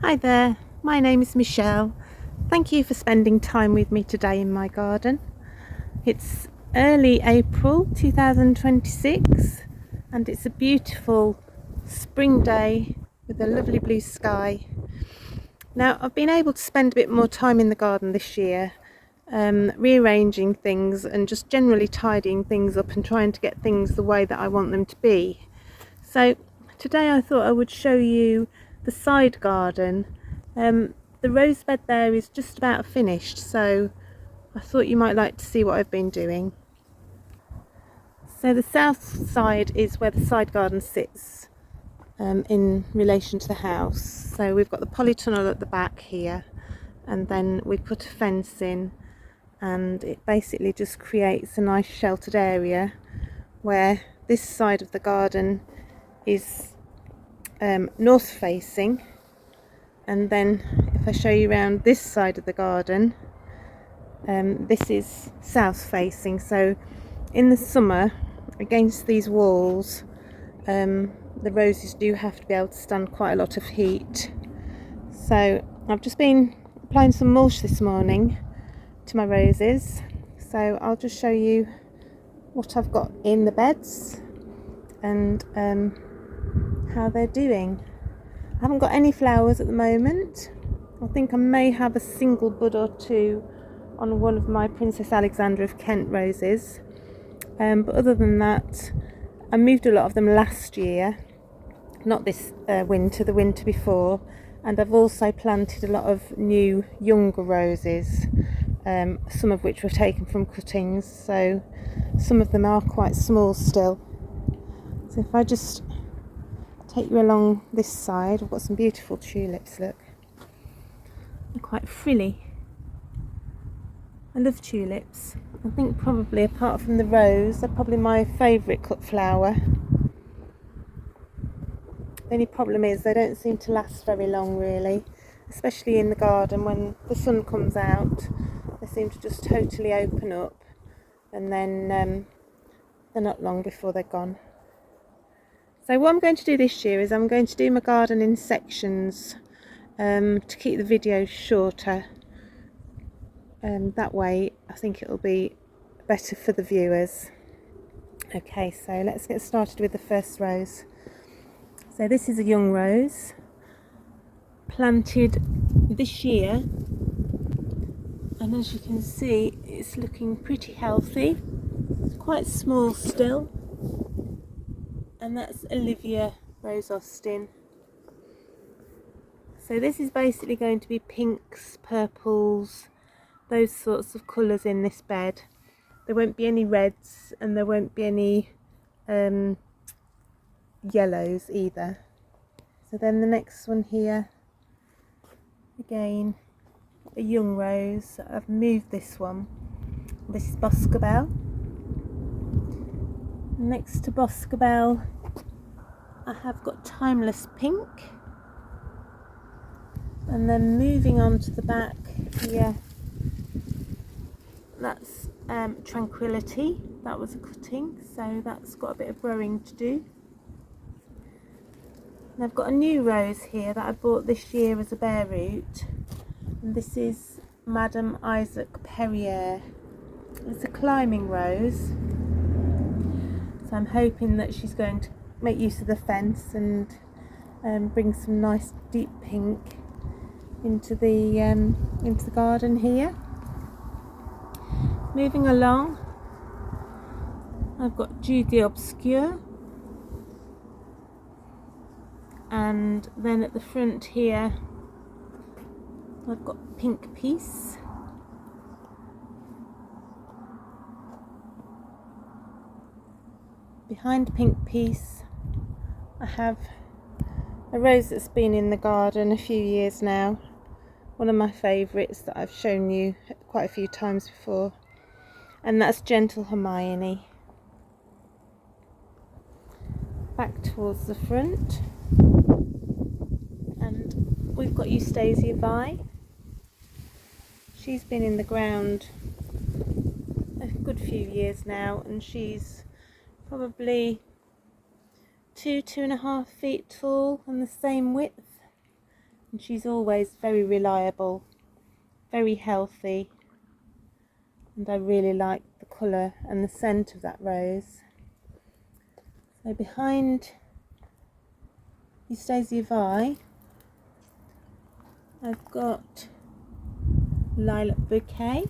Hi there, my name is Michelle. Thank you for spending time with me today in my garden. It's early April 2026 and it's a beautiful spring day with a lovely blue sky. Now, I've been able to spend a bit more time in the garden this year, rearranging things and just generally tidying things up and trying to get things the way that I want them to be. So today I thought I would show you the side garden. The rose bed there is just about finished, so I thought you might like to see what I've been doing. So the south side is where the side garden sits in relation to the house. So we've got the polytunnel at the back here, and then we put a fence in, and it basically just creates a nice sheltered area where this side of the garden is north facing, and then if I show you around this side of the garden, this is south facing. So in the summer, against these walls, the roses do have to be able to stand quite a lot of heat. So I've just been applying some mulch this morning to my roses, so I'll just show you what I've got in the beds and how they're doing. I haven't got any flowers at the moment. I think I may have a single bud or two on one of my Princess Alexandra of Kent roses, but other than that, I moved a lot of them last year, not this winter, the winter before, and I've also planted a lot of new younger roses, some of which were taken from cuttings, so some of them are quite small still. So if I just take you along this side, I've got some beautiful tulips, look. They're quite frilly. I love tulips. I think probably apart from the rose, they're probably my favourite cut flower. The only problem is they don't seem to last very long really, especially in the garden when the sun comes out. They seem to just totally open up, and then they're not long before they're gone. So what I'm going to do this year is I'm going to do my garden in sections to keep the videos shorter. That way I think it'll be better for the viewers. Okay, so let's get started with the first rose. So this is a young rose, planted this year, and as you can see it's looking pretty healthy. It's quite small still. And that's Olivia Rose Austin. So this is basically going to be pinks, purples, those sorts of colours in this bed. There won't be any reds and there won't be any yellows either. So then the next one here, again a young rose. I've moved this one. This is Boscobel. Next to Boscobel I have got Timeless Pink, and then moving on to the back here, that's Tranquility. That was a cutting, so that's got a bit of growing to do. And I've got a new rose here that I bought this year as a bare root, and this is Madame Isaac Perrier. It's a climbing rose, so I'm hoping that she's going to make use of the fence and bring some nice deep pink into the garden here. Moving along, I've got Judy Obscure, and then at the front here I've got Pink Peace. Behind Pink Peace I have a rose that's been in the garden a few years now, one of my favourites that I've shown you quite a few times before, and that's Gentle Hermione. Back towards the front, and we've got Eustasia Vi. She's been in the ground a good few years now, and she's probably 2.5 feet tall and the same width. and she's always very reliable, very healthy, and I really like the colour and the scent of that rose. So behind Eustasia Vi, I've got Lilac Bouquet,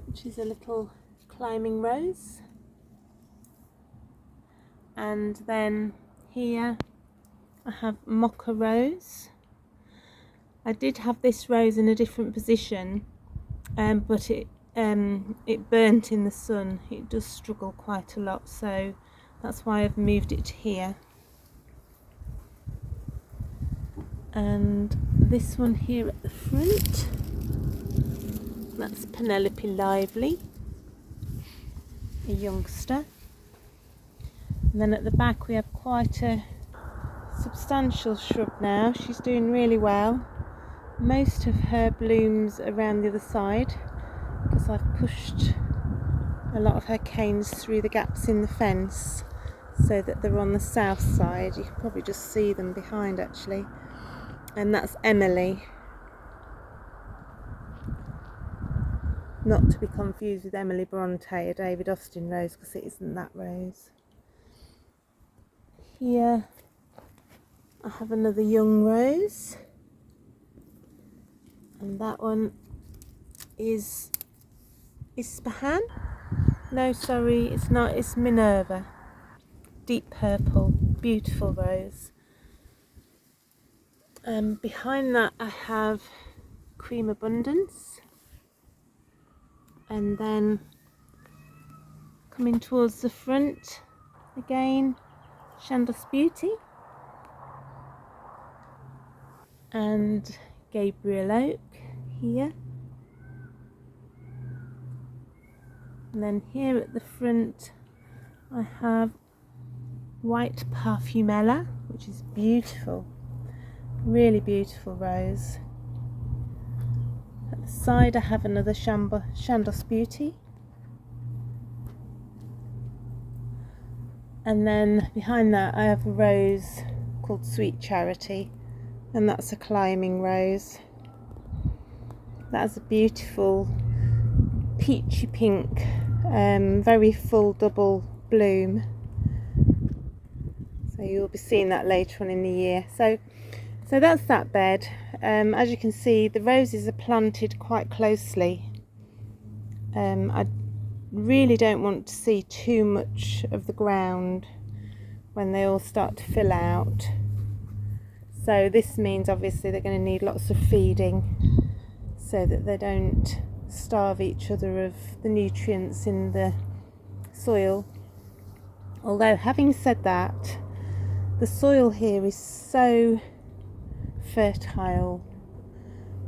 which is a little climbing rose. And then here I have Mocha Rose. I did have this rose in a different position, but it burnt in the sun. It does struggle quite a lot, so that's why I've moved it to here. And this one here at the front, that's Penelope Lively, a youngster. And then at the back we have quite a substantial shrub now. She's doing really well. Most of her blooms around the other side because I've pushed a lot of her canes through the gaps in the fence so that they're on the south side. You can probably just see them behind actually. And that's Emily. Not to be confused with Emily Bronte, a David Austin rose, because it isn't that rose. Here I have another young rose, and that one is Ispahan. No, sorry, it's not, it's Minerva. Deep purple, beautiful rose. Behind that I have Cream Abundance, and then coming towards the front again, Chandos Beauty and Gabriel Oak here. And then here at the front I have White Parfumella, which is beautiful, really beautiful rose. At the side I have another Chandos Beauty. And then behind that I have a rose called Sweet Charity, and that's a climbing rose. That's a beautiful peachy pink, very full double bloom. So you'll be seeing that later on in the year. So that's that bed. As you can see, the roses are planted quite closely. I really don't want to see too much of the ground when they all start to fill out. So this means obviously they're going to need lots of feeding so that they don't starve each other of the nutrients in the soil. Although having said that, the soil here is so fertile.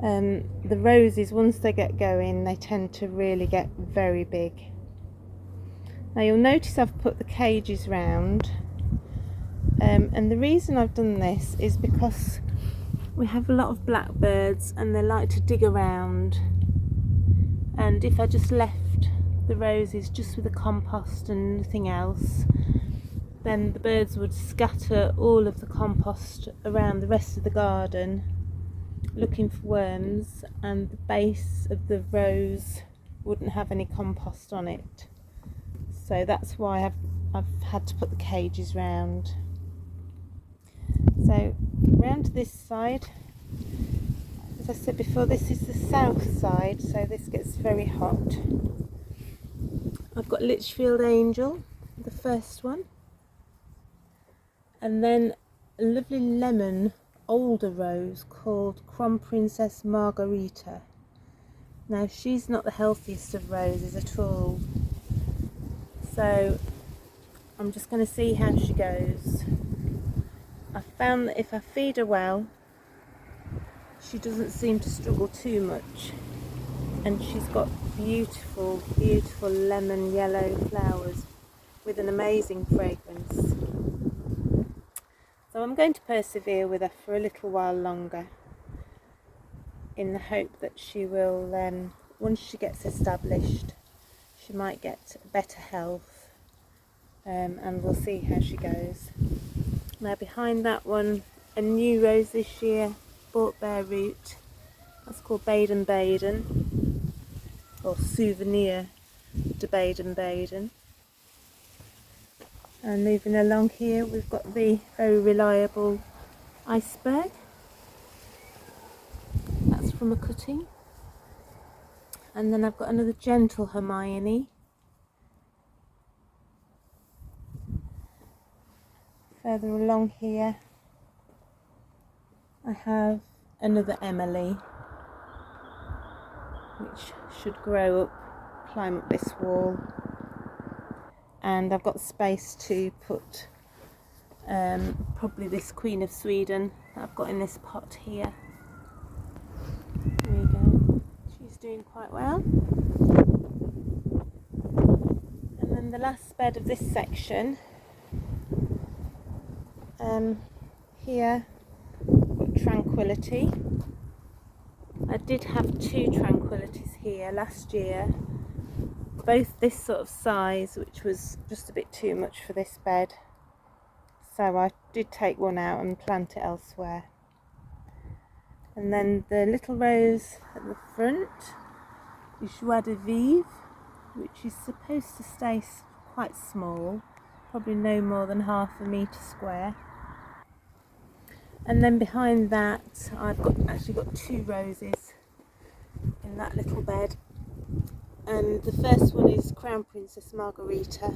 The roses, once they get going, they tend to really get very big. Now you'll notice I've put the cages round, and the reason I've done this is because we have a lot of blackbirds and they like to dig around, and if I just left the roses just with the compost and nothing else, then the birds would scatter all of the compost around the rest of the garden looking for worms, and the base of the rose wouldn't have any compost on it. So that's why I've had to put the cages round. So round to this side, as I said before, this is the south side, so this gets very hot. I've got Litchfield Angel, the first one, and then a lovely lemon older rose called Crom Princess Margarita. Now she's not the healthiest of roses at all, so I'm just going to see how she goes. I found that if I feed her well, she doesn't seem to struggle too much, and she's got beautiful, beautiful lemon yellow flowers with an amazing fragrance. So I'm going to persevere with her for a little while longer in the hope that she will, once she gets established, she might get better health, and we'll see how she goes. Now behind that one a new rose this year, bought bare root. That's called Baden Baden, or Souvenir de Baden Baden. And moving along here, we've got the very reliable iceberg. That's from a cutting. And then I've got another gentle Hermione. Further along here, I have another Emily, which should grow up, climb up this wall. And I've got space to put probably this Queen of Sweden that I've got in this pot here. There you go. She's doing quite well. And then the last bed of this section, here I've got Tranquility. I did have 2 Tranquilities here last year, both this sort of size, which was just a bit too much for this bed, so I did take one out and plant it elsewhere. And then the little rose at the front is Joie de Vivre, which is supposed to stay quite small, probably no more than ½ metre square. And then behind that I've actually got 2 roses in that little bed. And the first one is Crown Princess Margarita,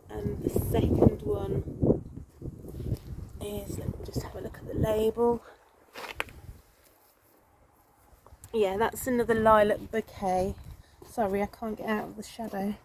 and the second one is, let me just have a look at the label. Yeah, that's another lilac bouquet. Sorry, I can't get out of the shadow.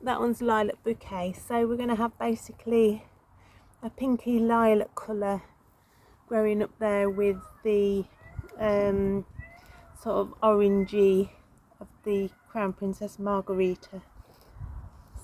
That one's lilac bouquet. So we're going to have basically a pinky lilac colour growing up there with the sort of orangey of the Crown Princess Margarita.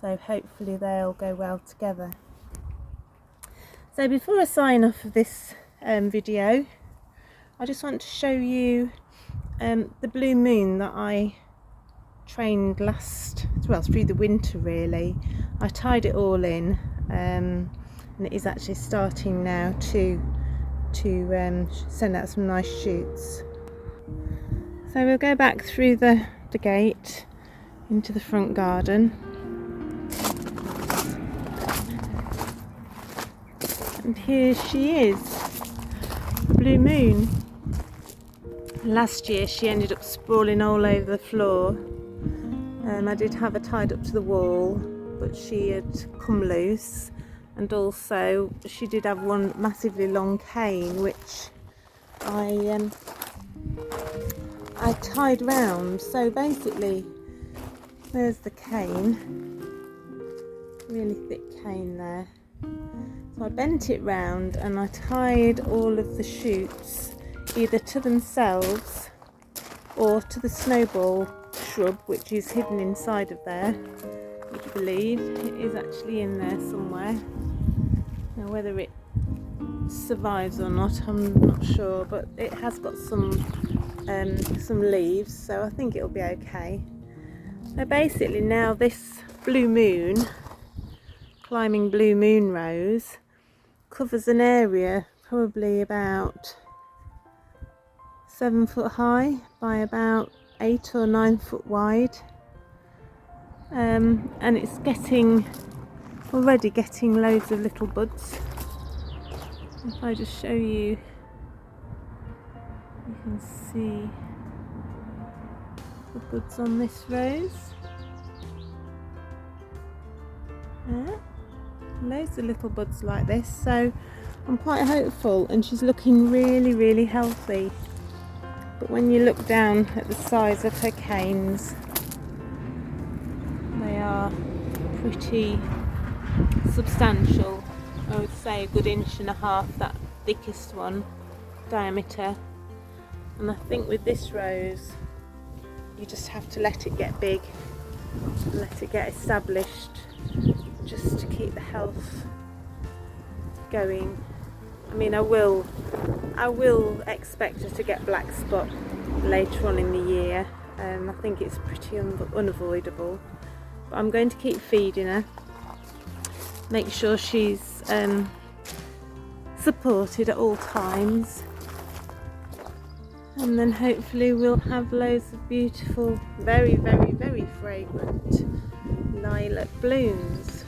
So hopefully they'll go well together. So before I sign off of this video, I just want to show you the blue moon that I trained through the winter really. I tied it all in, and it is actually starting now to send out some nice shoots. So we'll go back through the gate into the front garden. And here she is, Blue Moon. Last year she ended up sprawling all over the floor. I did have her tied up to the wall, but she had come loose, and also she did have one massively long cane which I tied round. So basically there's the cane, really thick cane there. So I bent it round and I tied all of the shoots either to themselves or to the snowball shrub, which is hidden inside of there. Would you believe it is actually in there somewhere? Now whether it survives or not, I'm not sure, but it has got some leaves, so I think it'll be okay. So basically now this Blue Moon, climbing Blue Moon rose, covers an area probably about 7 foot high by about 8 or 9 foot wide, and it's already getting loads of little buds. If I just show you, you can see the buds on this rose. Yeah, loads of little buds like this, so I'm quite hopeful, and she's looking really, really healthy. But when you look down at the size of her canes, they are pretty substantial. I would say a good 1.5 inch, that thickest one, diameter. And I think with this rose, you just have to let it get big, let it get established, just to keep the health going. I mean, I will expect her to get black spot later on in the year. I think it's pretty unavoidable, but I'm going to keep feeding her, make sure she's supported at all times. And then hopefully we'll have loads of beautiful, very, very, very fragrant lilac blooms.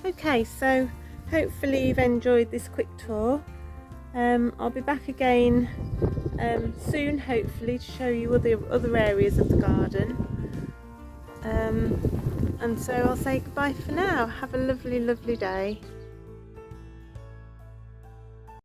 Okay, so hopefully you've enjoyed this quick tour. I'll be back again soon, hopefully, to show you other areas of the garden. And so I'll say goodbye for now. Have a lovely, lovely day.